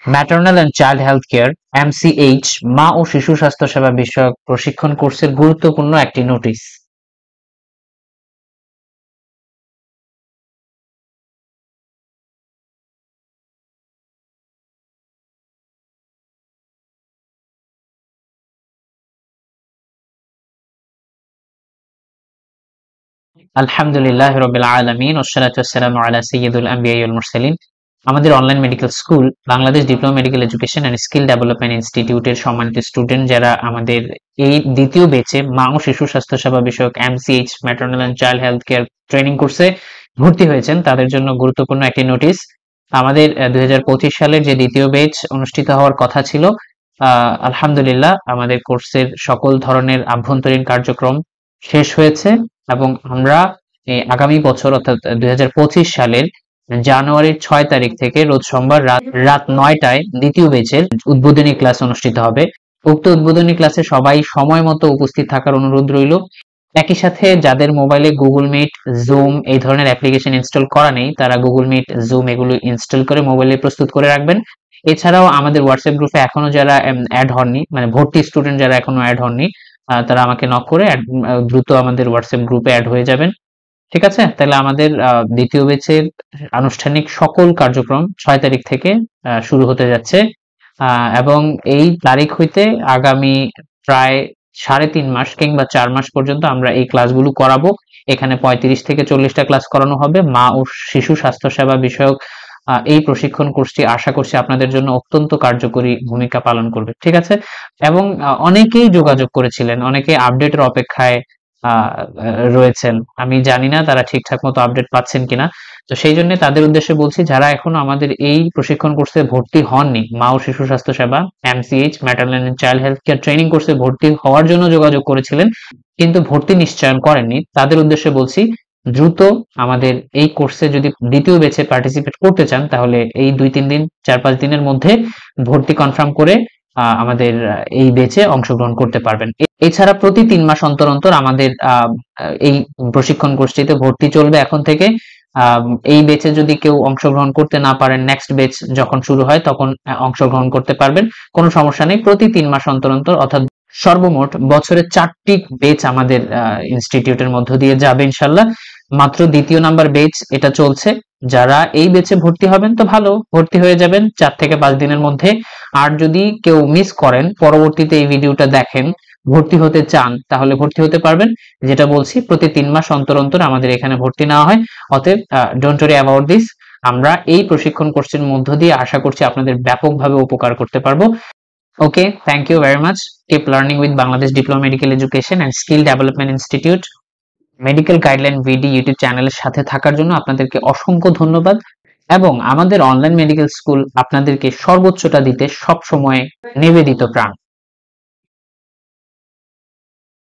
Maternal and child health care MCH মা ও শিশু স্বাস্থ্য সেবা বিষয়ক প্রশিক্ষণ কোর্সের গুরুত্বপূর্ণ একটি নোটিশ। আলহামদুলিল্লাহ রাব্বিল আলামিন ওয়াসসালাতু ওয়াসসালামু আলা সাইয়্যিদুল আমবিয়া ওয়াল মুরসালিন। আমাদের online medical school Bangladesh diploma medical education and skill development ইনস্টিটিউটের সম্মানিত স্টুডেন্ট যারা আমাদের এই দ্বিতীয় ব্যাচে মা ও শিশু স্বাস্থ্য সেবা বিষয়ক MCH maternal and child health care training কোর্সে ভর্তি হয়েছেন তাদের জন্য গুরুত্বপূর্ণ একটি নোটিশ। আমাদের 2025 সালের যে দ্বিতীয় ব্যাচ অনুষ্ঠিত হওয়ার কথা ছিল, আলহামদুলিল্লাহ আমাদের কোর্সের সকল ধরনের আভ্যন্তরীণ কার্যক্রম শেষ হয়েছে এবং আমরা আগামী বছর অর্থাৎ 2025 সালের জানুয়ারির 6 তারিখ থেকে রোজ সোমবার রাত 9টায় দ্বিতীয় ব্যাচের উদ্বোধনী ক্লাস অনুষ্ঠিত হবে। উক্ত উদ্বোধনী ক্লাসে সবাই সময় মতো উপস্থিত থাকার অনুরোধ রইল। একই সাথে যাদের মোবাইলে গুগল মিট, জুম এই ধরনের অ্যাপ্লিকেশন ইনস্টল করা নেই তারা গুগল মিট, জুম এগুলো ইনস্টল করে মোবাইলে প্রস্তুত করে রাখবেন। এছাড়াও আমাদের হোয়াটসঅ্যাপ গ্রুপে এখনো যারা অ্যাড হননি, মানে ভর্তি স্টুডেন্ট যারা এখনো অ্যাড হননি, তারা আমাকে নক করে দ্রুত আমাদের হোয়াটসঅ্যাপ গ্রুপে অ্যাড হয়ে যাবেন। ঠিক আছে? তাহলে আমাদের দ্বিতীয় ব্যাচের আনুষ্ঠানিক সকল কার্যক্রম 6 তারিখ থেকে শুরু হতে যাচ্ছে এবং এই তারিখ হইতে আগামী প্রায় 3.5 মাস কিংবা 4 মাস পর্যন্ত আমরা এই ক্লাসগুলো করাবো। এখানে 35 থেকে 40টা ক্লাস করানো হবে। মা ও শিশু স্বাস্থ্য সেবা বিষয়ক এই প্রশিক্ষণ কোর্সটি আশা করছি আপনাদের জন্য অত্যন্ত কার্যকরী ভূমিকা পালন করবে। ঠিক আছে? এবং অনেকেই যোগাযোগ করেছিলেন, অনেকেই আপডেটের অপেক্ষায় রয়েছেন। আমি জানি না তারা ঠিকঠাক মতো আপডেট পাচ্ছেন কিনা। তো সেই জন্য তাদের উদ্দেশ্যে বলছি, যারা এখনো আমাদের এই প্রশিক্ষণ কোর্সে ভর্তি হননি, মা ও শিশু স্বাস্থ্য সেবা MCH maternal and child health care training কোর্সে ভর্তি হওয়ার জন্য যোগাযোগ করেছিলেন কিন্তু ভর্তি নিশ্চয়ন করেননি, তাদের উদ্দেশ্যে বলছি দ্রুত আমাদের এই কোর্সে যদি দ্বিতীয় ব্যাচে পার্টিসিপেট করতে চান তাহলে এই 2-3 দিন 4-5 দিনের মধ্যে ভর্তি কনফার্ম করে আমাদের এই ব্যাচে অংশগ্রহণ করতে পারবেন। এছাড়া প্রতি 3 মাস অন্তর অন্তর আমাদের এই প্রশিক্ষণ কোর্সটিতে ভর্তি চলবে এখন থেকে। এই ব্যাচে যদি কেউ অংশগ্রহণ করতে না পারেন, নেক্সট ব্যাচ যখন শুরু হয় তখন অংশগ্রহণ করতে পারবেন, কোনো সমস্যা নেই। প্রতি 3 মাস অন্তর অন্তর অর্থাৎ সর্বমোট বছরে 4টি ব্যাচ আমাদের ইনস্টিটিউটের মধ্য দিয়ে যাবে ইনশাল্লাহ। মাত্র দ্বিতীয় নাম্বার ব্যাচ এটা চলছে। যারা এই ব্যাচে ভর্তি হবেন তো ভালো, ভর্তি হয়ে যাবেন 4 থেকে 5 দিনের মধ্যে। আর যদি কেউ মিস করেন, পরবর্তীতে এই ভিডিওটা দেখেন, ভর্তি হতে চান তাহলে ভর্তি হতে পারবেন। যেটা বলছি প্রতি 3 মাস অন্তর অন্তর আমাদের এখানে ভর্তি নেওয়া হয়। অতএব ডোন্ট ওয়ারি অ্যাবাউট দিস। আমরা এই প্রশিক্ষণ কোর্সের মধ্য দিয়ে আশা করছি আপনাদের ব্যাপকভাবে উপকার করতে পারবো। Okay, thank you very much. Keep learning with Bangladesh diploma medical education and skill development institute medical guideline ভিডি ইউটিউব চ্যানেলের সাথে থাকার জন্য আপনাদেরকে অসংখ্য ধন্যবাদ এবং আমাদের অনলাইন মেডিকেল স্কুল আপনাদেরকে সর্বোচ্চটা দিতে সব সময় নিবেদিত প্রাণ।